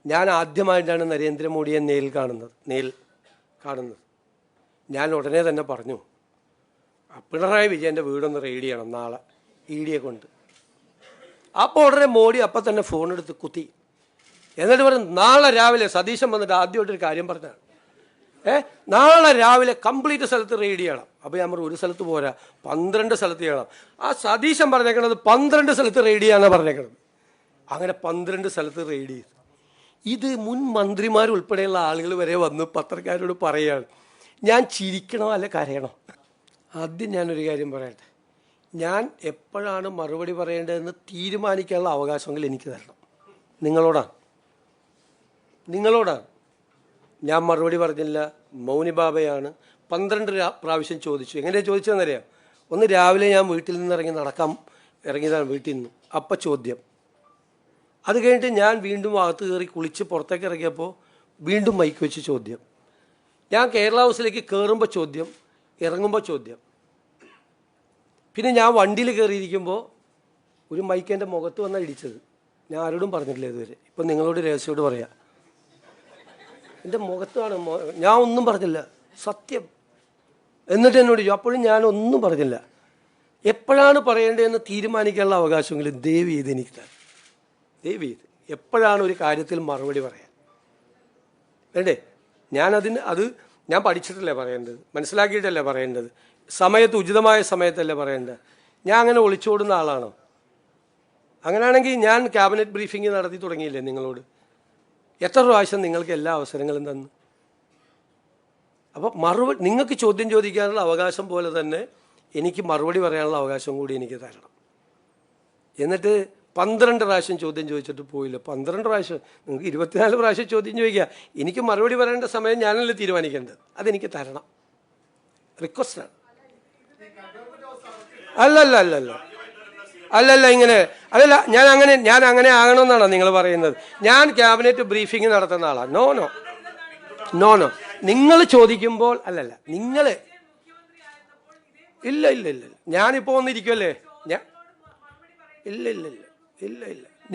ഞാൻ ആദ്യമായിട്ടാണ് നരേന്ദ്രമോദിയെ നേരിൽ കാണുന്നത്. ഞാൻ ഉടനെ തന്നെ പറഞ്ഞു, പിണറായി വിജയൻ്റെ വീടൊന്ന് റെയ്ഡ് ചെയ്യണം നാളെ ED കൊണ്ട്. അപ്പോൾ ഉടനെ മോഡി അപ്പം തന്നെ ഫോണെടുത്ത് കുത്തി. എന്നിട്ട് പറഞ്ഞു, നാളെ രാവിലെ സതീശൻ വന്നിട്ട് ആദ്യമായിട്ടൊരു കാര്യം പറഞ്ഞാണ്, നാളെ രാവിലെ കംപ്ലീറ്റ് സ്ഥലത്ത് റെയ്ഡ് ചെയ്യണം. അപ്പോൾ ഞാൻ പറഞ്ഞു, ഒരു സ്ഥലത്ത് പോരാ, 12 സ്ഥലത്ത് ചെയ്യണം. ആ സതീശൻ പറഞ്ഞേക്കണത് 12 സ്ഥലത്ത് റെയ്ഡ് ചെയ്യാനാണ് പറഞ്ഞേക്കണത്. അങ്ങനെ 12 സ്ഥലത്ത് റെയ്ഡ് ചെയ്തു. ഇത് മുൻ മന്ത്രിമാരുൾപ്പെടെയുള്ള ആളുകൾ വരെ വന്ന് പത്രക്കാരോട് പറയുകയാണ്. ഞാൻ ചിരിക്കണോ അല്ല കരയണോ? ആദ്യം ഞാനൊരു കാര്യം പറയട്ടെ, ഞാൻ എപ്പോഴാണ് മറുപടി പറയേണ്ടതെന്ന് തീരുമാനിക്കാനുള്ള അവകാശമെങ്കിൽ എനിക്ക് തരണം. നിങ്ങളോടാണ്. ഞാൻ മറുപടി പറഞ്ഞില്ല, മൗനി ബാബയാണ്. 12 പ്രാവശ്യം ചോദിച്ചു. എങ്ങനെയാണ് ചോദിച്ചതെന്നറിയാം? ഒന്ന് രാവിലെ ഞാൻ വീട്ടിൽ നിന്ന് ഇറങ്ങിയതാണ് വീട്ടിൽ നിന്ന്. അപ്പം ചോദ്യം. അത് കഴിഞ്ഞിട്ട് ഞാൻ വീണ്ടും അകത്ത് കയറി കുളിച്ച് പുറത്തേക്ക് ഇറങ്ങിയപ്പോൾ വീണ്ടും മൈക്ക് വെച്ച് ചോദ്യം. ഞാൻ കേരള ഹൗസിലേക്ക് കയറുമ്പോൾ ചോദ്യം, ഇറങ്ങുമ്പോൾ ചോദ്യം. പിന്നെ ഞാൻ വണ്ടിയിൽ കയറിയിരിക്കുമ്പോൾ ഒരു മൈക്ക് എൻ്റെ മുഖത്ത് വന്നാൽ ഇടിച്ചത്. ഞാൻ ആരോടും പറഞ്ഞിട്ടില്ല ഇതുവരെ. ഇപ്പം നിങ്ങളോട് രഹസ്യയോട് പറയാം, എൻ്റെ മുഖത്താണ്. ഞാൻ ഒന്നും പറഞ്ഞില്ല, സത്യം. എന്നിട്ട് എന്നോട് ചോദിച്ചു. അപ്പോഴും ഞാനൊന്നും പറഞ്ഞില്ല. എപ്പോഴാണ് പറയേണ്ടതെന്ന് തീരുമാനിക്കാനുള്ള അവകാശമെങ്കിലും ദയവ് ചെയ്ത് എനിക്ക് തരാം. ദയവ് ചെയ്ത് എപ്പോഴാണ് ഒരു കാര്യത്തിൽ മറുപടി പറയാൻ വേണ്ടേ? ഞാൻ പഠിച്ചിട്ടല്ലേ പറയേണ്ടത്, മനസ്സിലാക്കിയിട്ടല്ലേ പറയേണ്ടത്, ഉചിതമായ സമയത്തല്ലേ പറയേണ്ടത്. ഞാൻ അങ്ങനെ ഒളിച്ചോടുന്ന ആളാണോ? അങ്ങനെയാണെങ്കിൽ ഞാൻ ക്യാബിനറ്റ് ബ്രീഫിംഗ് നടത്തി തുടങ്ങിയില്ലേ നിങ്ങളോട്? എത്ര പ്രാവശ്യം നിങ്ങൾക്ക് എല്ലാ അവസരങ്ങളും തന്നു? അപ്പോൾ നിങ്ങൾക്ക് ചോദ്യം ചോദിക്കാനുള്ള അവകാശം പോലെ തന്നെ എനിക്ക് മറുപടി പറയാനുള്ള അവകാശം കൂടി എനിക്ക് തരണം. എന്നിട്ട് 12 പ്രാവശ്യം ചോദ്യം ചോദിച്ചിട്ട് പോയില്ല. 12 പ്രാവശ്യം, നിങ്ങൾക്ക് 24 പ്രാവശ്യം ചോദ്യം ചോദിക്കുക. എനിക്ക് മറുപടി പറയേണ്ട സമയം ഞാനല്ലേ തീരുമാനിക്കേണ്ടത്. അതെനിക്ക് തരണം. റിക്വസ്റ്റാണ്. അല്ലല്ല ഇങ്ങനെ അതല്ല. ഞാൻ അങ്ങനെ ആകണമെന്നാണോ നിങ്ങൾ പറയുന്നത്? ഞാൻ ക്യാബിനറ്റ് ബ്രീഫിംഗ് നടത്തുന്ന ആളാണ്. നോ. നിങ്ങൾ ചോദിക്കുമ്പോൾ നിങ്ങൾ ഇല്ല ഞാനിപ്പോൾ വന്നിരിക്കുമല്ലേ. ഇല്ല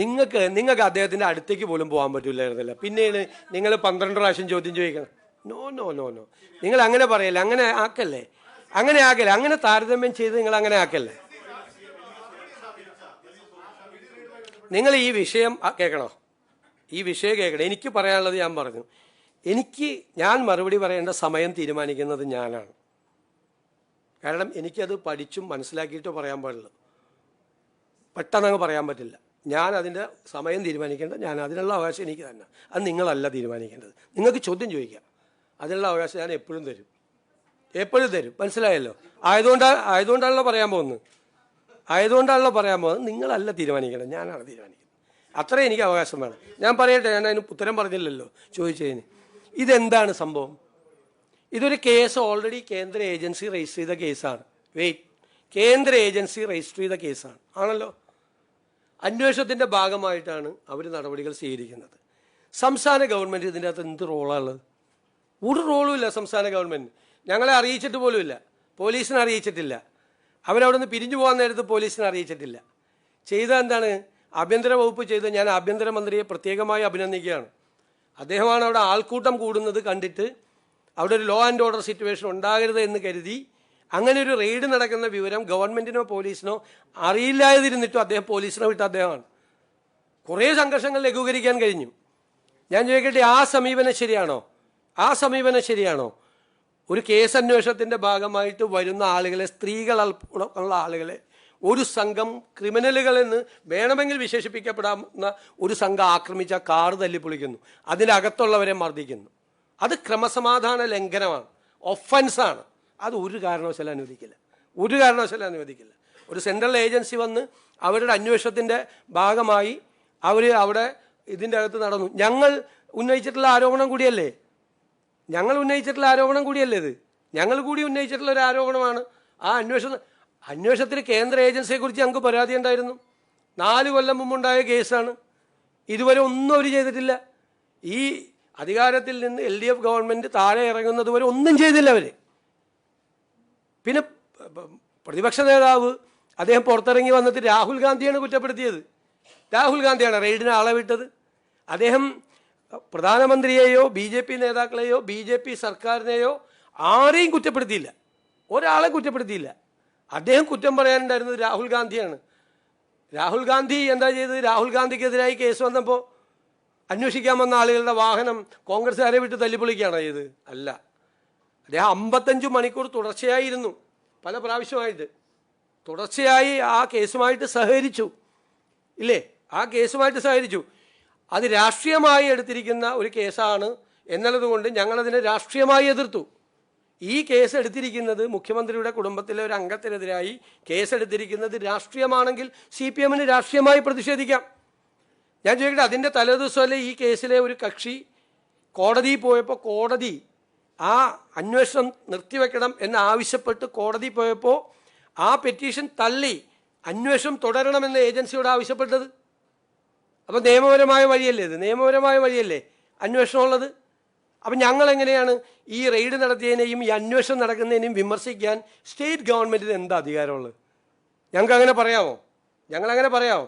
നിങ്ങൾക്ക് അദ്ദേഹത്തിൻ്റെ അടുത്തേക്ക് പോലും പോകാൻ പറ്റില്ലായിരുന്നില്ല. പിന്നെയാണ് നിങ്ങൾ 12 പ്രാവശ്യം ചോദ്യം ചോദിക്കണം. നോ. നിങ്ങൾ അങ്ങനെ പറയല്ലേ, അങ്ങനെ ആക്കല്ലേ. അങ്ങനെ താരതമ്യം ചെയ്ത് നിങ്ങൾ അങ്ങനെ ആക്കല്ലേ. നിങ്ങൾ ഈ വിഷയം കേൾക്കണോ? എനിക്ക് പറയാനുള്ളത് ഞാൻ പറഞ്ഞു. ഞാൻ മറുപടി പറയേണ്ട സമയം തീരുമാനിക്കുന്നത് ഞാനാണ്. കാരണം എനിക്കത് പഠിച്ചും മനസ്സിലാക്കിയിട്ടോ പറയാൻ പാടുള്ളൂ. പെട്ടെന്നങ്ങ് പറയാൻ പറ്റില്ല. ഞാൻ അതിൻ്റെ സമയം തീരുമാനിക്കേണ്ടത് ഞാൻ. അതിനുള്ള അവകാശം എനിക്ക് തന്നെ. അത് നിങ്ങളല്ല തീരുമാനിക്കേണ്ടത്. നിങ്ങൾക്ക് ചോദ്യം ചോദിക്കാം, അതിനുള്ള അവകാശം ഞാൻ എപ്പോഴും തരും. മനസ്സിലായല്ലോ? ആയതുകൊണ്ടാണല്ലോ പറയാൻ പോകുന്നത്. നിങ്ങളല്ല തീരുമാനിക്കേണ്ടത്, ഞാനാണ് തീരുമാനിക്കുന്നത്. അത്രേ എനിക്ക് അവകാശം വേണം. ഞാൻ പറയട്ടെ, ഞാൻ അതിന് ഉത്തരം പറഞ്ഞില്ലല്ലോ ചോദിച്ചതിന്. ഇതെന്താണ് സംഭവം? ഇതൊരു കേസ് ഓൾറെഡി കേന്ദ്ര ഏജൻസി രജിസ്റ്റർ ചെയ്ത കേസാണ്. കേന്ദ്ര ഏജൻസി രജിസ്റ്റർ ചെയ്ത കേസാണ് ആണല്ലോ. അന്വേഷണത്തിൻ്റെ ഭാഗമായിട്ടാണ് അവർ നടപടികൾ സ്വീകരിക്കുന്നത്. സംസ്ഥാന ഗവൺമെൻറ് ഇതിൻ്റെ അകത്ത് എന്ത് റോളാണുള്ളത്? ഒരു റോളും ഇല്ല സംസ്ഥാന ഗവൺമെൻറ്. ഞങ്ങളെ അറിയിച്ചിട്ട് പോലുമില്ല, പോലീസിനെ അറിയിച്ചിട്ടില്ല. അവരവിടെ നിന്ന് പിരിഞ്ഞു പോകാൻ നേരത്ത് പോലീസിനെ അറിയിച്ചിട്ടില്ല. ചെയ്ത എന്താണ്? ആഭ്യന്തര വകുപ്പ് ചെയ്ത്. ഞാൻ ആഭ്യന്തരമന്ത്രിയെ പ്രത്യേകമായി അഭിനന്ദിക്കുകയാണ്. അദ്ദേഹമാണ് അവിടെ ആൾക്കൂട്ടം കൂടുന്നത് കണ്ടിട്ട് അവിടെ ഒരു ലോ ആൻഡ് ഓർഡർ സിറ്റുവേഷൻ ഉണ്ടാകരുത് എന്ന് കരുതി അങ്ങനെ ഒരു റെയ്ഡ് നടക്കുന്ന വിവരം ഗവൺമെൻറ്റിനോ പോലീസിനോ അറിയില്ലാതിരുന്നിട്ടും അദ്ദേഹം പോലീസിനെ വിട്ട അദ്ദേഹമാണ്. കുറേ സംഘർഷങ്ങൾ ലഘൂകരിക്കാൻ കഴിഞ്ഞു. ഞാൻ ചോദിക്കട്ടെ, ആ സമീപനം ശരിയാണോ? ഒരു കേസ് അന്വേഷണത്തിൻ്റെ ഭാഗമായിട്ട് വരുന്ന ആളുകളെ, സ്ത്രീകൾ ഉള്ള ആളുകളെ ഒരു സംഘം ക്രിമിനലുകളെന്ന് വേണമെങ്കിൽ വിശേഷിപ്പിക്കപ്പെടാവുന്ന ഒരു സംഘം ആക്രമിച്ച കാർ തല്ലിപ്പൊളിക്കുന്നു, അതിനകത്തുള്ളവരെ മർദ്ദിക്കുന്നു. അത് ക്രമസമാധാന ലംഘനമാണ്, ഒഫൻസാണ്. അത് ഒരു കാരണവശാലും അനുവദിക്കില്ല. ഒരു സെൻട്രൽ ഏജൻസി വന്ന് അവരുടെ അന്വേഷണത്തിൻ്റെ ഭാഗമായി അവിടെ ഇതിൻ്റെ അകത്ത് നടന്നു. ഞങ്ങൾ ഉന്നയിച്ചിട്ടുള്ള ആരോപണം കൂടിയല്ലേ ഇത്? ഞങ്ങൾ കൂടി ഉന്നയിച്ചിട്ടുള്ള ഒരു ആരോപണമാണ്. ആ അന്വേഷണത്തിന് കേന്ദ്ര ഏജൻസിയെക്കുറിച്ച് ഞങ്ങൾക്ക് പരാതി ഉണ്ടായിരുന്നു. 4 കൊല്ലം മുമ്പുണ്ടായ കേസാണ്. ഇതുവരെ ഒന്നും അവർ ചെയ്തിട്ടില്ല. ഈ അധികാരത്തിൽ നിന്ന് LDF ഗവൺമെൻറ് താഴെ ഇറങ്ങുന്നത് വരെ ഒന്നും ചെയ്തില്ല അവർ. പിന്നെ പ്രതിപക്ഷ നേതാവ് അദ്ദേഹം പുറത്തിറങ്ങി വന്നിട്ട് രാഹുൽ ഗാന്ധിയാണ് കുറ്റപ്പെടുത്തിയത്. രാഹുൽ ഗാന്ധിയാണ് റെയ്ഡിന് ആളെ വിട്ടത്. അദ്ദേഹം പ്രധാനമന്ത്രിയെയോ BJP നേതാക്കളെയോ BJP സർക്കാരിനെയോ ആരെയും കുറ്റപ്പെടുത്തിയില്ല, ഒരാളെ കുറ്റപ്പെടുത്തിയില്ല. അദ്ദേഹം കുറ്റം പറയാനുണ്ടായിരുന്നത് രാഹുൽ ഗാന്ധിയാണ്. രാഹുൽ ഗാന്ധി എന്താ ചെയ്തത്? രാഹുൽ ഗാന്ധിക്കെതിരായി കേസ് വന്നപ്പോൾ അന്വേഷിക്കാൻ വന്ന ആളുകളുടെ വാഹനം കോൺഗ്രസ്സുകാരെ വിട്ട് തല്ലിപ്പൊളിക്കുകയാണോ ചെയ്ത്? അല്ല. അദ്ദേഹം 55 മണിക്കൂർ തുടർച്ചയായിരുന്നു, പല പ്രാവശ്യമായിട്ട് തുടർച്ചയായി ആ കേസുമായിട്ട് സഹകരിച്ചു, ഇല്ലേ? ആ കേസുമായിട്ട് സഹകരിച്ചു. അത് രാഷ്ട്രീയമായി എടുത്തിരിക്കുന്ന ഒരു കേസാണ് എന്നുള്ളതുകൊണ്ട് ഞങ്ങളതിനെ രാഷ്ട്രീയമായി എതിർത്തു. ഈ കേസ് എടുത്തിരിക്കുന്നത് മുഖ്യമന്ത്രിയുടെ കുടുംബത്തിലെ ഒരു അംഗത്തിനെതിരായി കേസെടുത്തിരിക്കുന്നത് രാഷ്ട്രീയമാണെങ്കിൽ CPM-ന് രാഷ്ട്രീയമായി പ്രതിഷേധിക്കാം. ഞാൻ ചോദിക്കട്ടെ, അതിൻ്റെ തലേദിവസമല്ലേ ഈ കേസിലെ ഒരു കക്ഷി കോടതിയിൽ പോയപ്പോൾ കോടതി ആ അന്വേഷണം നിർത്തിവെക്കണം എന്നാവശ്യപ്പെട്ട് കോടതി പോയപ്പോൾ ആ പെറ്റീഷൻ തള്ളി അന്വേഷണം തുടരണമെന്ന് ഏജൻസിയോട് ആവശ്യപ്പെട്ടത്? അപ്പോൾ നിയമപരമായ വഴിയല്ലേ ഇത്? നിയമപരമായ വഴിയല്ലേ അന്വേഷണം ഉള്ളത്? അപ്പം ഞങ്ങളെങ്ങനെയാണ് ഈ റെയ്ഡ് നടത്തിയതിനെയും ഈ അന്വേഷണം നടക്കുന്നതിനെയും വിമർശിക്കാൻ സ്റ്റേറ്റ് ഗവൺമെൻറ്റിന് എന്താ അധികാരമുള്ളത്? ഞങ്ങൾക്ക് അങ്ങനെ പറയാമോ? ഞങ്ങളങ്ങനെ പറയാമോ?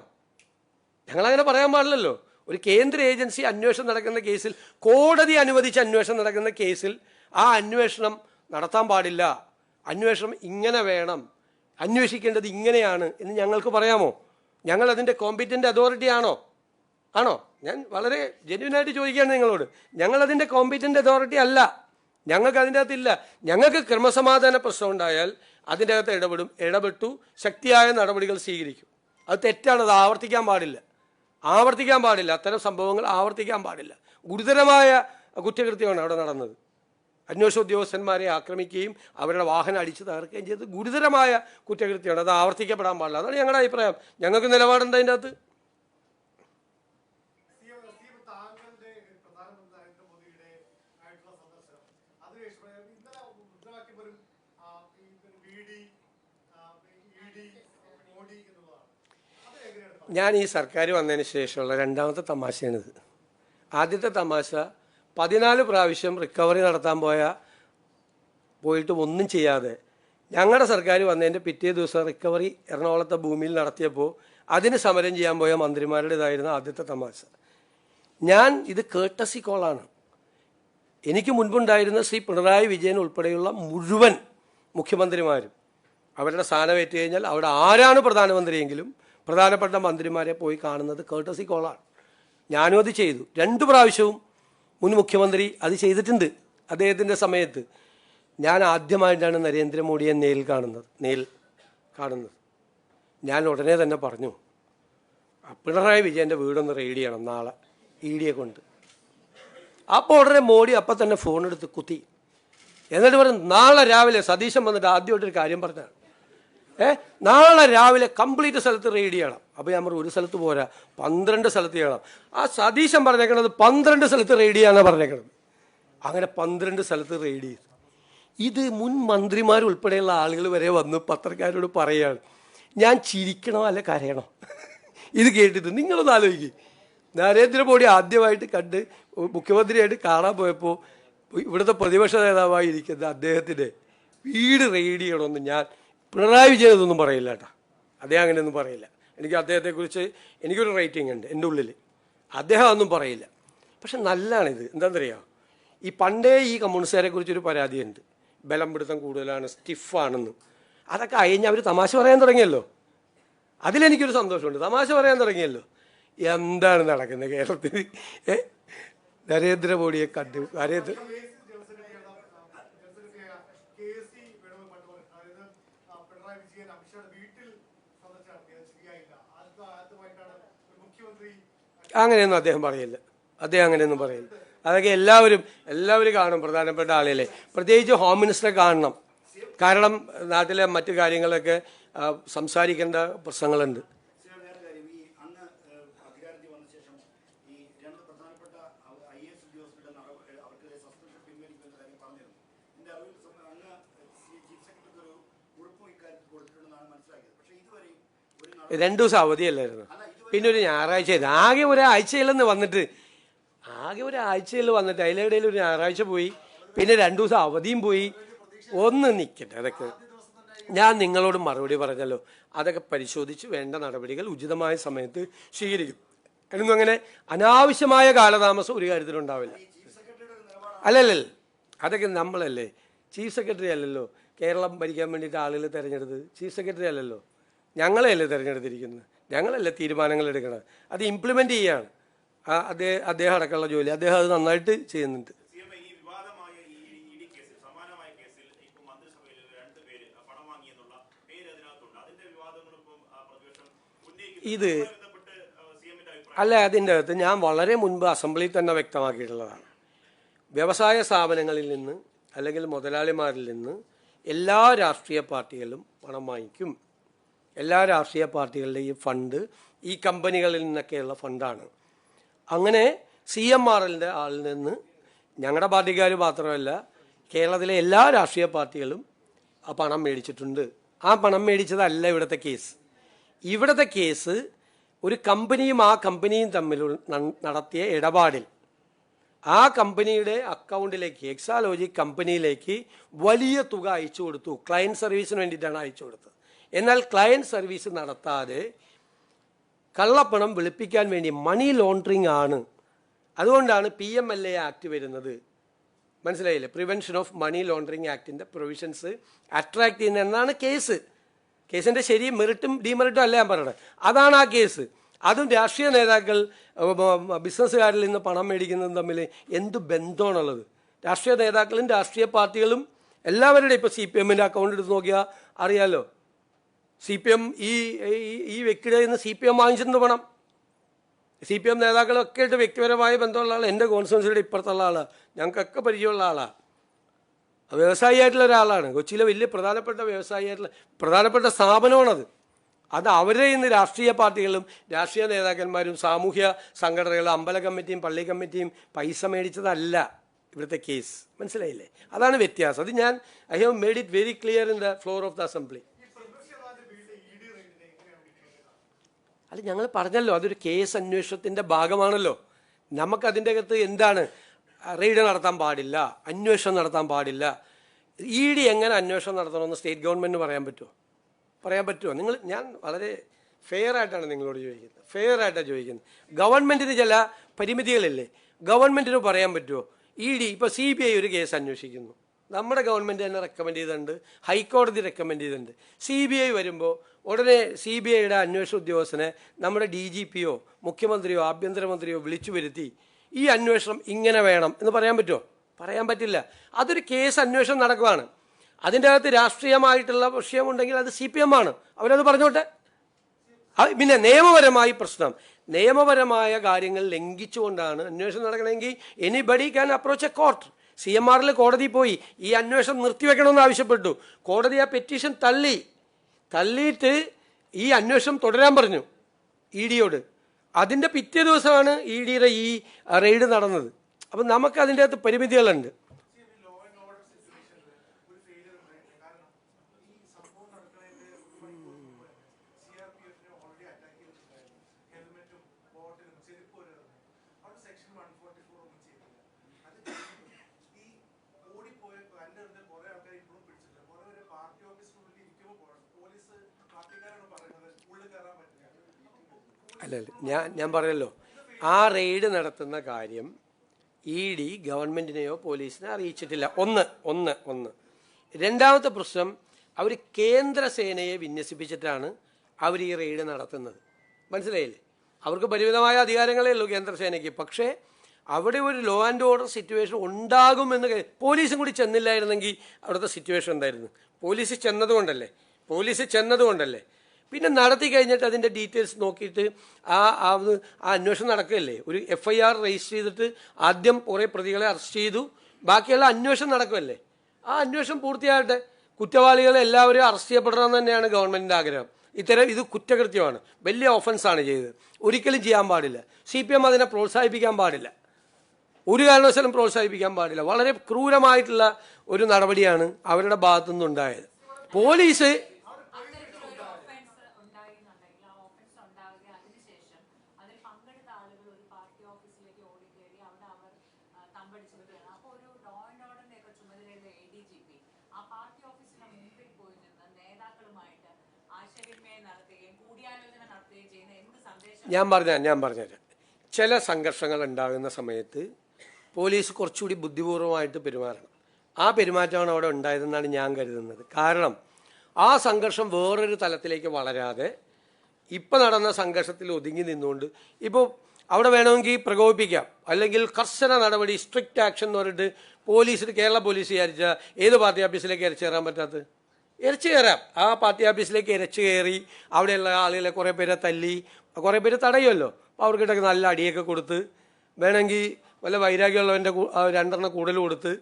ഞങ്ങളങ്ങനെ പറയാൻ പാടില്ലല്ലോ. ഒരു കേന്ദ്ര ഏജൻസി അന്വേഷണം നടക്കുന്ന കേസിൽ, കോടതി അനുവദിച്ച് അന്വേഷണം നടക്കുന്ന കേസിൽ ആ അന്വേഷണം നടത്താൻ പാടില്ല, അന്വേഷണം ഇങ്ങനെ വേണം, അന്വേഷിക്കേണ്ടത് ഇങ്ങനെയാണ് എന്ന് ഞങ്ങൾക്ക് പറയാമോ? ഞങ്ങൾ അതിൻ്റെ കോമ്പീറ്റൻ്റ് അതോറിറ്റി ആണോ? ഞാൻ വളരെ ജെന്യുവനായിട്ട് ചോദിക്കുകയാണ് നിങ്ങളോട്. ഞങ്ങളതിൻ്റെ കോമ്പീറ്റൻ്റ് അതോറിറ്റി അല്ല, ഞങ്ങൾക്ക് അതിൻ്റെ അകത്തില്ല. ഞങ്ങൾക്ക് ക്രമസമാധാന പ്രശ്നം ഉണ്ടായാൽ അതിൻ്റെ അകത്ത് ഇടപെട്ടു ശക്തിയായ നടപടികൾ സ്വീകരിക്കും. അത് തെറ്റാണ്, അത് ആവർത്തിക്കാൻ പാടില്ല. അത്തരം സംഭവങ്ങൾ ആവർത്തിക്കാൻ പാടില്ല. ഗുരുതരമായ കുറ്റകൃത്യമാണ് അവിടെ നടന്നത്. അന്വേഷണ ഉദ്യോഗസ്ഥന്മാരെ ആക്രമിക്കുകയും അവരുടെ വാഹനം അടിച്ചു തകർക്കുകയും ചെയ്ത് ഗുരുതരമായ കുറ്റകൃത്യമാണ്. അത് ആവർത്തിക്കപ്പെടാൻ പാടില്ല. അതാണ് ഞങ്ങളുടെ അഭിപ്രായം. ഞങ്ങൾക്ക് നിലപാടുണ്ട് അതിൻ്റെ അകത്ത്. ഞാൻ ഈ സർക്കാർ വന്നതിന് ശേഷമുള്ള രണ്ടാമത്തെ തമാശയാണിത്. ആദ്യത്തെ തമാശ 14 പ്രാവശ്യം റിക്കവറി നടത്താൻ പോയിട്ട് ഒന്നും ചെയ്യാതെ ഞങ്ങളുടെ സർക്കാർ വന്നതിൻ്റെ പിറ്റേ ദിവസം റിക്കവറി എറണാകുളത്തെ ഭൂമിയിൽ നടത്തിയപ്പോൾ അതിന് സമരം ചെയ്യാൻ പോയ മന്ത്രിമാരുടേതായിരുന്നു ആദ്യത്തെ തമാശ. ഇത് കേർട്ടസി കോളാണ്. എനിക്ക് മുൻപുണ്ടായിരുന്ന ശ്രീ പിണറായി വിജയൻ ഉൾപ്പെടെയുള്ള മുഴുവൻ മുഖ്യമന്ത്രിമാരും അവരുടെ സ്ഥാനമേറ്റ് കഴിഞ്ഞാൽ അവിടെ ആരാണ് പ്രധാനമന്ത്രിയെങ്കിലും പ്രധാനപ്പെട്ട മന്ത്രിമാരെ പോയി കാണുന്നത് കേർട്ടസി കോളാണ്. ഞാനും അത് ചെയ്തു. 2 പ്രാവശ്യവും മുൻ മുഖ്യമന്ത്രി അത് ചെയ്തിട്ടുണ്ട്. അദ്ദേഹത്തിൻ്റെ സമയത്ത് ഞാൻ ആദ്യമായിട്ടാണ് നരേന്ദ്രമോദിയെ നേരിൽ കാണുന്നത്. ഞാൻ ഉടനെ തന്നെ പറഞ്ഞു, പിണറായി വിജയൻ്റെ വീടൊന്ന് റെയ്ഡ് ചെയ്യണം നാളെ ED കൊണ്ട്. അപ്പോൾ ഉടനെ മോഡി അപ്പം തന്നെ ഫോണെടുത്ത് കുത്തി. എന്നിട്ട് പറഞ്ഞു, നാളെ രാവിലെ സതീശൻ വന്നിട്ട് ആദ്യമായിട്ടൊരു കാര്യം പറഞ്ഞാണ്, നാളെ രാവിലെ കംപ്ലീറ്റ് സ്ഥലത്ത് റെയ്ഡ് ചെയ്യണം. അപ്പോൾ ഞാൻ പറഞ്ഞു, ഒരു സ്ഥലത്ത് പോരാ, 12 സ്ഥലത്ത് ചെയ്യണം. ആ സതീശൻ പറഞ്ഞേക്കണത് 12 സ്ഥലത്ത് റെയ്ഡ് ചെയ്യാനാണ് പറഞ്ഞേക്കണത്. അങ്ങനെ 12 സ്ഥലത്ത് റെയ്ഡ് ചെയ്തു. ഇത് മുൻ മന്ത്രിമാരുൾപ്പെടെയുള്ള ആളുകൾ വരെ വന്ന് പത്രക്കാരോട് പറയുകയാണ്. ഞാൻ ചിരിക്കണോ അല്ല കരയണോ ഇത് കേട്ടിട്ട്? നിങ്ങളൊന്ന് ആലോചിക്കുക. നരേന്ദ്രമോദി ആദ്യമായിട്ട് കണ്ട് മുഖ്യമന്ത്രിയായിട്ട് കാണാൻ പോയപ്പോൾ ഇവിടുത്തെ പ്രതിപക്ഷ നേതാവായിരിക്കുന്ന അദ്ദേഹത്തിൻ്റെ വീട് റെയ്ഡ് ചെയ്യണമെന്ന് ഞാൻ പിണറായി വിജയൻ ഇതൊന്നും പറയില്ല കേട്ടോ. അദ്ദേഹം അങ്ങനെയൊന്നും പറയില്ല. എനിക്ക് അദ്ദേഹത്തെക്കുറിച്ച് എനിക്കൊരു റേറ്റിംഗ് ഉണ്ട് എൻ്റെ ഉള്ളിൽ. അദ്ദേഹം ഒന്നും പറയില്ല. പക്ഷെ നല്ലതാണിത്. എന്താണെന്നറിയാം, ഈ പണ്ടേ ഈ കമ്മ്യൂണിസ്റ്റുകാരെ കുറിച്ചൊരു പരാതിയുണ്ട്, ബലം പിടുത്തം കൂടുതലാണ്, സ്റ്റിഫാണെന്ന്. അതൊക്കെ അയഞ്ഞ് അവർ തമാശ പറയാൻ തുടങ്ങിയല്ലോ. അതിലെനിക്കൊരു സന്തോഷമുണ്ട്. തമാശ പറയാൻ തുടങ്ങിയല്ലോ. എന്താണ് നടക്കുന്നത് കേരളത്തിൽ? നരേന്ദ്രമോദിയെ കണ്ടു അങ്ങനെയൊന്നും അദ്ദേഹം പറയില്ല. അതൊക്കെ എല്ലാവരും കാണും, പ്രധാനപ്പെട്ട ആളുകളെ. പ്രത്യേകിച്ച് ഹോം മിനിസ്റ്ററെ കാണണം. കാരണം നാട്ടിലെ മറ്റു കാര്യങ്ങളൊക്കെ സംസാരിക്കേണ്ട പ്രശ്നങ്ങളുണ്ട്. രണ്ടു ദിവസം അവധിയല്ലായിരുന്നു, പിന്നെ ഒരു ഞായറാഴ്ച. ആകെ ഒരാഴ്ചയിൽ വന്നിട്ട് അതിലിടയിൽ ഒരു ഞായറാഴ്ച പോയി, പിന്നെ 2 ദിവസം അവധിയും പോയി. ഒന്ന് നിൽക്കട്ടെ, അതൊക്കെ ഞാൻ നിങ്ങളോട് മറുപടി പറഞ്ഞല്ലോ. അതൊക്കെ പരിശോധിച്ച് വേണ്ട നടപടികൾ ഉചിതമായ സമയത്ത് സ്വീകരിക്കും. അതിനൊന്നും അങ്ങനെ അനാവശ്യമായ കാലതാമസം ഒരു കാര്യത്തിലുണ്ടാവില്ല. അല്ലല്ല, അതൊക്കെ നമ്മളല്ലേ, ചീഫ് സെക്രട്ടറി അല്ലല്ലോ കേരളം ഭരിക്കാൻ വേണ്ടിയിട്ട് ആളുകൾ തിരഞ്ഞെടുത്തത്. ചീഫ് സെക്രട്ടറി അല്ലല്ലോ, ഞങ്ങളെയല്ലേ തിരഞ്ഞെടുത്തിരിക്കുന്നത്, ഞങ്ങളല്ലേ തീരുമാനങ്ങൾ എടുക്കണം, അത് ഇംപ്ലിമെൻ്റ് ചെയ്യാണ്. അദ്ദേഹം അടക്കമുള്ള ജോലി അദ്ദേഹം അത് നന്നായിട്ട് ചെയ്യുന്നുണ്ട്. ഇത് അല്ല, അതിൻ്റെ അകത്ത് ഞാൻ വളരെ മുൻപ് അസംബ്ലിയിൽ തന്നെ വ്യക്തമാക്കിയിട്ടുള്ളതാണ്. വ്യവസായ സ്ഥാപനങ്ങളിൽ നിന്ന് അല്ലെങ്കിൽ മുതലാളിമാരിൽ നിന്ന് എല്ലാ രാഷ്ട്രീയ പാർട്ടികളും പണം വാങ്ങിക്കും. എല്ലാ രാഷ്ട്രീയ പാർട്ടികളുടെയും ഫണ്ട് ഈ കമ്പനികളിൽ നിന്നൊക്കെയുള്ള ഫണ്ടാണ്. അങ്ങനെ CMRLൻ്റെ ആളിൽ നിന്ന് ഞങ്ങളുടെ പാർട്ടിക്കാർ മാത്രമല്ല കേരളത്തിലെ എല്ലാ രാഷ്ട്രീയ പാർട്ടികളും ആ പണം മേടിച്ചിട്ടുണ്ട്. ആ പണം മേടിച്ചതല്ല ഇവിടുത്തെ കേസ്. ഇവിടുത്തെ കേസ് ഒരു കമ്പനിയും ആ കമ്പനിയും തമ്മിൽ നടത്തിയ ഇടപാടിൽ ആ കമ്പനിയുടെ അക്കൗണ്ടിലേക്ക്, എക്സാലോജി കമ്പനിയിലേക്ക് വലിയ തുക അയച്ചു കൊടുത്തു. ക്ലയൻറ്റ് സർവീസിന് വേണ്ടിയിട്ടാണ് അയച്ചു കൊടുത്തത്. എന്നാൽ ക്ലയൻറ്റ് സർവീസ് നടത്താതെ കള്ളപ്പണം വെളുപ്പിക്കാൻ വേണ്ടി മണി ലോണ്ടറിങ് ആണ്. അതുകൊണ്ടാണ് PMLA ആക്ട് വരുന്നത്. മനസ്സിലായില്ലേ? പ്രിവെൻഷൻ ഓഫ് മണി ലോണ്ടറിങ് ആക്ടിൻ്റെ പ്രൊവിഷൻസ് അട്രാക്ട് ചെയ്യുന്ന എന്നാണ് കേസ്. കേസിൻ്റെ ശരി മെറിറ്റും ഡിമെറിറ്റും അല്ല ഞാൻ പറയണത്, അതാണ് ആ കേസ്. അതും രാഷ്ട്രീയ നേതാക്കൾ ബിസിനസ്സുകാരിൽ നിന്ന് പണം മേടിക്കുന്നതും തമ്മിൽ എന്ത് ബന്ധമാണുള്ളത്? രാഷ്ട്രീയ നേതാക്കളും രാഷ്ട്രീയ പാർട്ടികളും എല്ലാവരുടെയും ഇപ്പോൾ CPMൻ്റെ അക്കൗണ്ട് എടുത്ത് നോക്കിയാൽ അറിയാമല്ലോ. CPM ഈ വ്യക്തിയുടെ നിന്ന് CPM വാങ്ങിച്ചിട്ടുണ്ട് പണം. CPM നേതാക്കളൊക്കെ ആയിട്ട് വ്യക്തിപരമായ ബന്ധമുള്ള ആൾ, എൻ്റെ കോൺസ്റ്റിറ്റ്യുവൻസിയുടെ ഇപ്പുറത്തുള്ള ആളാണ്, ഞങ്ങൾക്കൊക്കെ പരിചയമുള്ള ആളാണ്. വ്യവസായിയായിട്ടുള്ള ഒരാളാണ്. കൊച്ചിയിലെ വലിയ പ്രധാനപ്പെട്ട വ്യവസായിയായിട്ടുള്ള പ്രധാനപ്പെട്ട സ്ഥാപനമാണത്. അത് അവരെ ഇന്ന് രാഷ്ട്രീയ പാർട്ടികളും രാഷ്ട്രീയ നേതാക്കന്മാരും സാമൂഹ്യ സംഘടനകളും അമ്പല കമ്മിറ്റിയും പള്ളി കമ്മിറ്റിയും പൈസ മേടിച്ചതല്ല ഇവിടുത്തെ കേസ്. മനസ്സിലായില്ലേ? അതാണ് വ്യത്യാസം. അത് ഞാൻ I have made it very clear in the floor of the assembly. അത് ഞങ്ങൾ പറഞ്ഞല്ലോ, അതൊരു കേസ് അന്വേഷണത്തിൻ്റെ ഭാഗമാണല്ലോ. നമുക്കതിൻ്റെ അകത്ത് എന്താണ്, റെയ്ഡ് നടത്താൻ പാടില്ല, അന്വേഷണം നടത്താൻ പാടില്ല. ED എങ്ങനെ അന്വേഷണം നടത്തണമെന്ന് സ്റ്റേറ്റ് ഗവൺമെൻറ് പറയാൻ പറ്റുമോ? ഞാൻ വളരെ ഫെയർ ആയിട്ടാണ് നിങ്ങളോട് ചോദിക്കുന്നത്, ഫെയർ ആയിട്ടാണ് ചോദിക്കുന്നത്. ഗവൺമെൻറ്റിന് ചില പരിമിതികളില്ലേ? ഗവൺമെൻറ്റിന് പറയാൻ പറ്റുമോ? ED ഇപ്പോൾ CBI ഒരു കേസ് അന്വേഷിക്കുന്നു, നമ്മുടെ ഗവൺമെൻറ് തന്നെ റെക്കമെൻഡ് ചെയ്തിട്ടുണ്ട്, ഹൈക്കോടതി റെക്കമെൻഡ് ചെയ്തിട്ടുണ്ട്. CBI വരുമ്പോൾ ഉടനെ CBIയുടെ അന്വേഷണ ഉദ്യോഗസ്ഥനെ നമ്മുടെ DGPയോ മുഖ്യമന്ത്രിയോ ആഭ്യന്തരമന്ത്രിയോ വിളിച്ചു വരുത്തി ഈ അന്വേഷണം ഇങ്ങനെ വേണം എന്ന് പറയാൻ പറ്റുമോ? പറയാൻ പറ്റില്ല. അതൊരു കേസ് അന്വേഷണം നടക്കുകയാണ്. അതിൻ്റെ അകത്ത് രാഷ്ട്രീയമായിട്ടുള്ള വിഷയമുണ്ടെങ്കിൽ അത് CPM ആണ്, അവരത് പറഞ്ഞോട്ടെ. പിന്നെ നിയമപരമായി പ്രശ്നം, നിയമപരമായ കാര്യങ്ങൾ ലംഘിച്ചുകൊണ്ടാണ് അന്വേഷണം നടക്കണമെങ്കിൽ anybody can approach A court. CMRL കോടതി പോയി ഈ അന്വേഷണം നിർത്തിവെക്കണമെന്ന് ആവശ്യപ്പെട്ടു. കോടതി ആ പെറ്റീഷൻ തള്ളിയിട്ട് ഈ അന്വേഷണം തുടരാൻ പറഞ്ഞു EDയോട്. അതിൻ്റെ പിറ്റേ ദിവസമാണ് EDയുടെ ഈ റെയ്ഡ് നടന്നത്. അപ്പം നമുക്ക് അതിൻ്റെ അകത്ത് പരിമിതികളുണ്ട്. അല്ലല്ല, ഞാൻ പറയല്ലോ, ആ റെയ്ഡ് നടത്തുന്ന കാര്യം ED ഗവൺമെൻറ്റിനെയോ പോലീസിനെയോ അറിയിച്ചിട്ടില്ല. ഒന്ന്. രണ്ടാമത്തെ പ്രശ്നം, അവർ കേന്ദ്രസേനയെ വിന്യസിപ്പിച്ചിട്ടാണ് അവർ ഈ റെയ്ഡ് നടത്തുന്നത്. മനസ്സിലായില്ലേ? അവർക്ക് പരിമിതമായ അധികാരങ്ങളേ ഉള്ളൂ കേന്ദ്രസേനയ്ക്ക്. പക്ഷേ അവിടെ ഒരു ലോ ആൻഡ് ഓർഡർ സിറ്റുവേഷൻ ഉണ്ടാകുമെന്ന് പോലീസും കൂടി ചെന്നില്ലായിരുന്നെങ്കിൽ അവിടുത്തെ സിറ്റുവേഷൻ എന്തായിരുന്നു? പോലീസ് ചെന്നതുകൊണ്ടല്ലേ. പിന്നെ നടത്തി കഴിഞ്ഞിട്ട് അതിൻ്റെ ഡീറ്റെയിൽസ് നോക്കിയിട്ട് ആ അന്വേഷണം നടക്കുകയല്ലേ. ഒരു FIR രജിസ്റ്റർ ചെയ്തിട്ട് ആദ്യം കുറേ പ്രതികളെ അറസ്റ്റ് ചെയ്തു, ബാക്കിയുള്ള അന്വേഷണം നടക്കുമല്ലേ. ആ അന്വേഷണം പൂർത്തിയാകട്ടെ. കുറ്റവാളികളെ എല്ലാവരും അറസ്റ്റ് ചെയ്യപ്പെടണമെന്ന് തന്നെയാണ് ഗവൺമെൻറ്റിൻ്റെ ആഗ്രഹം. ഇത് കുറ്റകൃത്യമാണ്, വലിയ ഒഫൻസാണ് ചെയ്തത്, ഒരിക്കലും ചെയ്യാൻ പാടില്ല. CPM അതിനെ പ്രോത്സാഹിപ്പിക്കാൻ പാടില്ല, ഒരു കാരണവശാലും പ്രോത്സാഹിപ്പിക്കാൻ പാടില്ല. വളരെ ക്രൂരമായിട്ടുള്ള ഒരു നടപടിയാണ് അവരുടെ ഭാഗത്തുനിന്നുണ്ടായത്. പോലീസ് ഞാൻ പറഞ്ഞുതരാം. ചില സംഘർഷങ്ങൾ ഉണ്ടാകുന്ന സമയത്ത് പോലീസ് കുറച്ചുകൂടി ബുദ്ധിപൂർവമായിട്ട് പെരുമാറണം. ആ പെരുമാറ്റമാണ് അവിടെ ഉണ്ടായതെന്നാണ് ഞാൻ കരുതുന്നത്. കാരണം ആ സംഘർഷം വേറൊരു തലത്തിലേക്ക് വളരാതെ ഇപ്പം നടന്ന സംഘർഷത്തിൽ ഒതുങ്ങി നിന്നുകൊണ്ട് ഇപ്പോൾ അവിടെ വേണമെങ്കിൽ പ്രകോപിപ്പിക്കാം, അല്ലെങ്കിൽ കർശന നടപടി, സ്ട്രിക്റ്റ് ആക്ഷൻ എന്ന് പറഞ്ഞിട്ട് പോലീസിൽ കേരള പോലീസ് വിചാരിച്ചാൽ ഏത് പാർട്ടി ഓഫീസിലേക്ക് ഇരച്ചു കയറാൻ പറ്റാത്തത്? ഇരച്ചു കയറാം. ആ പാർട്ടി ഓഫീസിലേക്ക് ഇരച്ചു കയറി അവിടെയുള്ള ആളുകളെ കുറേ പേരെ തല്ലി, കുറേ പേര് തടയുമല്ലോ, അപ്പോൾ അവർക്കിട്ടൊക്കെ നല്ല അടിയൊക്കെ കൊടുത്ത്, വേണമെങ്കിൽ വല്ല വൈരാഗ്യമുള്ളവൻ്റെ 2 കൂടുതൽ കൊടുത്ത്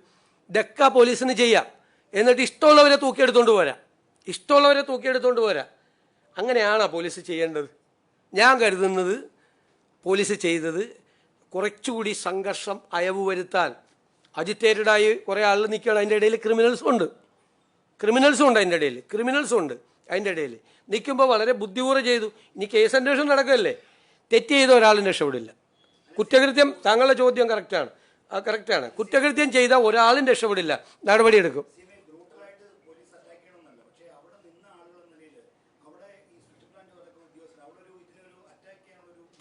ഇതൊക്കെ പോലീസിന് ചെയ്യാം. എന്നിട്ട് ഇഷ്ടമുള്ളവരെ തൂക്കിയെടുത്തോണ്ട് പോരാ. അങ്ങനെയാണോ പോലീസ് ചെയ്യേണ്ടത്? ഞാൻ കരുതുന്നത് പോലീസ് ചെയ്തത് കുറച്ചുകൂടി സംഘർഷം അയവ് വരുത്താൻ അജിറ്റേറ്റഡായി കുറേ ആളുകൾ നിൽക്കുകയാണ്. അതിൻ്റെ ഇടയിൽ ക്രിമിനൽസും ഉണ്ട് അതിൻ്റെ ഇടയിൽ നിൽക്കുമ്പോൾ വളരെ ബുദ്ധിപൂർവ്വം ചെയ്തു. ഇനി കേസ് അന്വേഷണം നടക്കുകയല്ലേ, തെറ്റ് ചെയ്ത ഒരാളും രക്ഷപ്പെടില്ല. കുറ്റകൃത്യം, താങ്കളുടെ ചോദ്യം കറക്റ്റാണ്. കുറ്റകൃത്യം ചെയ്ത ഒരാളും രക്ഷപ്പെടില്ല, നടപടിയെടുക്കും.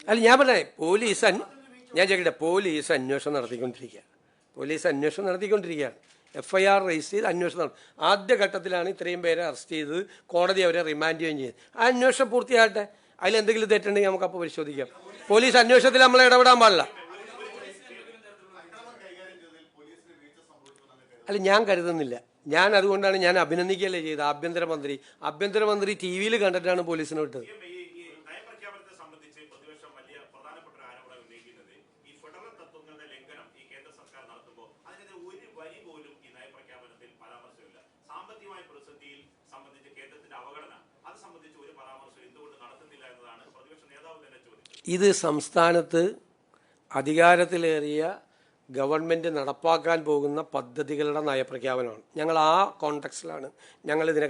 അല്ല, ഞാൻ പറഞ്ഞേ ഞാൻ ചോദിക്കട്ടെ, പോലീസ് അന്വേഷണം നടത്തിക്കൊണ്ടിരിക്കുകയാണ്. FIR രജിസ്റ്റർ ചെയ്ത് അന്വേഷണം ആദ്യഘട്ടത്തിലാണ് ഇത്രയും പേരെ അറസ്റ്റ് ചെയ്തത്, കോടതി അവരെ റിമാൻഡ് ചെയ്യുകയും ചെയ്തത്. ആ അന്വേഷണം പൂർത്തിയാകട്ടെ, അതിലെന്തെങ്കിലും തെറ്റുണ്ടെങ്കിൽ നമുക്കപ്പോൾ പരിശോധിക്കാം. പോലീസ് അന്വേഷണത്തിൽ നമ്മൾ ഇടപെടാൻ പാടില്ല. അല്ല, ഞാൻ കരുതുന്നില്ല. ഞാൻ അതുകൊണ്ടാണ് ഞാൻ അഭിനന്ദിക്കുകയല്ലേ ചെയ്തത്. ആഭ്യന്തരമന്ത്രി TV കണ്ടിട്ടാണ് പോലീസിനെ വിട്ടത്. ഇത് സംസ്ഥാനത്ത് അധികാരത്തിലേറിയ ഗവൺമെൻറ് നടപ്പാക്കാൻ പോകുന്ന പദ്ധതികളുടെ നയപ്രഖ്യാപനമാണ്. ഞങ്ങൾ ആ കോണ്ടെക്സ്റ്റിലാണ് ഞങ്ങളിതിനെ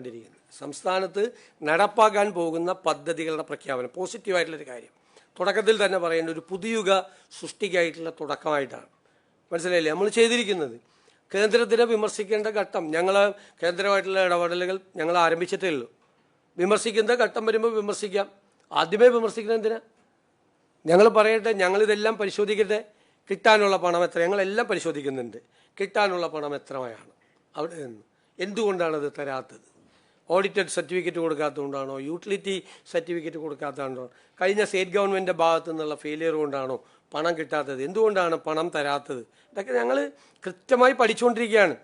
കണ്ടിരിക്കുന്നത്. സംസ്ഥാനത്ത് നടപ്പാക്കാൻ പോകുന്ന പദ്ധതികളുടെ പ്രഖ്യാപനം പോസിറ്റീവായിട്ടുള്ളൊരു കാര്യം. തുടക്കത്തിൽ തന്നെ പറയേണ്ട ഒരു പുതുയുഗ സൃഷ്ടിക്കായിട്ടുള്ള തുടക്കമായിട്ടാണ്. മനസ്സിലായില്ലേ നമ്മൾ ചെയ്തിരിക്കുന്നത്? കേന്ദ്രത്തിനെ വിമർശിക്കേണ്ട ഘട്ടം, കേന്ദ്രമായിട്ടുള്ള ഇടപെടലുകൾ ഞങ്ങൾ ആരംഭിച്ചിട്ടേ ഉള്ളൂ. വിമർശിക്കുന്ന ഘട്ടം വരുമ്പോൾ വിമർശിക്കാം. ആദ്യമേ വിമർശിക്കുന്നത് എന്തിനാ? ഞങ്ങൾ പറയട്ടെ, ഞങ്ങളിതെല്ലാം പരിശോധിക്കട്ടെ. കിട്ടാനുള്ള പണം എത്ര? ഞങ്ങളെല്ലാം പരിശോധിക്കുന്നുണ്ട്. കിട്ടാനുള്ള പണം എത്രയാണ് അവിടെ നിന്ന്? എന്തുകൊണ്ടാണത് തരാത്തത്? ഓഡിറ്റഡ് സർട്ടിഫിക്കറ്റ് കൊടുക്കാത്തതുകൊണ്ടാണോ? യൂട്ടിലിറ്റി സർട്ടിഫിക്കറ്റ് കൊടുക്കാത്തതുകൊണ്ടാണോ? കഴിഞ്ഞ സ്റ്റേറ്റ് ഗവൺമെൻറ്റിൻ്റെ ഭാഗത്തു നിന്നുള്ള ഫെയിലിയർ കൊണ്ടാണോ പണം കിട്ടാത്തത്? എന്തുകൊണ്ടാണ് പണം തരാത്തത്? ഇതൊക്കെ ഞങ്ങൾ കൃത്യമായി പഠിച്ചുകൊണ്ടിരിക്കുകയാണ്.